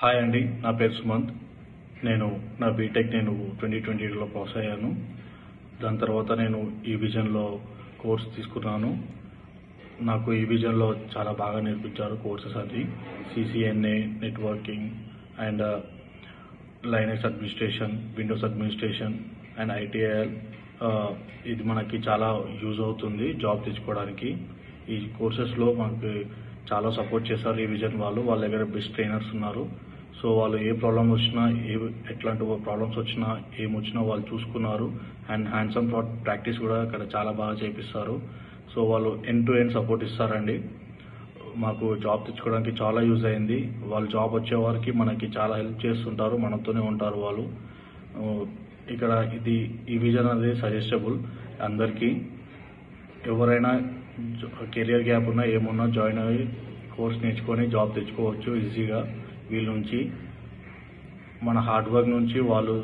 Hi అండి, నా పేరు సుమంత్. నేను నా బీటెక్ 2020లో పాస్ అయ్యాను. దాని తర్వాత నేను ఈ విజన్లో కోర్స్ తీసుకున్నాను. నాకు ఈ విజన్లో చాలా బాగా నేర్పించారు కోర్సెస్. అది CCNA, networking and Linux administration, Windows administration and ITIL. ఇది మనకి చాలా యూజ్ అవుతుంది జాబ్ తెచ్చుకోవడానికి. ఈ కోర్సెస్లో మనకి చాలా సపోర్ట్ చేశారు ఈ విజన్ వాళ్ళు. వాళ్ళ దగ్గర బెస్ట్ ట్రైనర్స్ ఉన్నారు. సో వాళ్ళు ఏ ప్రాబ్లమ్ వచ్చినా, ఎట్లాంటి ప్రాబ్లమ్స్ వచ్చినా, ఏమొచ్చినా వాళ్ళు చూసుకున్నారు. అండ్ హ్యాండ్స్ ఆన్ ప్రాక్టీస్ కూడా ఇక్కడ చాలా బాగా చేపిస్తారు. సో వాళ్ళు ఎండ్ టు ఎండ్ సపోర్ట్ ఇస్తారండి. మాకు జాబ్ తెచ్చుకోవడానికి చాలా యూజ్ అయింది. వాళ్ళు జాబ్ వచ్చే వారికి మనకి చాలా హెల్ప్ చేస్తుంటారు, మనతోనే ఉంటారు వాళ్ళు. ఇక్కడ ఈ విజన్ అనేది సజెస్టబుల్ అందరికీ. ఎవరైనా కెరియర్ గ్యాప్ ఉన్నా ఏమున్నా జాయిన్ అయ్యి కోర్స్ నేర్చుకొని జాబ్ తెచ్చుకోవచ్చు ఈజీగా. వీళ్ళ నుంచి మన హార్డ్ వర్క్ నుంచి వాళ్ళు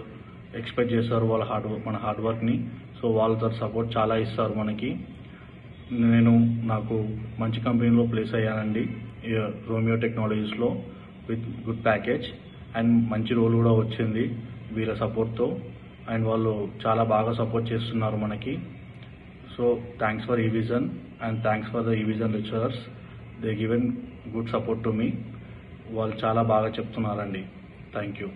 ఎక్స్పెక్ట్ చేస్తారు మన హార్డ్ వర్క్ని. సో వాళ్ళతో సపోర్ట్ చాలా ఇస్తారు మనకి. నాకు మంచి కంపెనీలో ప్లేస్ అయ్యానండి, రోమియో టెక్నాలజీస్లో, విత్ గుడ్ ప్యాకేజ్ అండ్ మంచి రోల్ కూడా వచ్చింది వీళ్ళ సపోర్ట్తో. అండ్ వాళ్ళు చాలా బాగా సపోర్ట్ చేస్తున్నారు మనకి. So thanks for E-Vision and thanks for the E-Vision lecturers. They given good support to me. వాళ్ళు చాలా బాగా చెప్తున్నారండి. Thank you.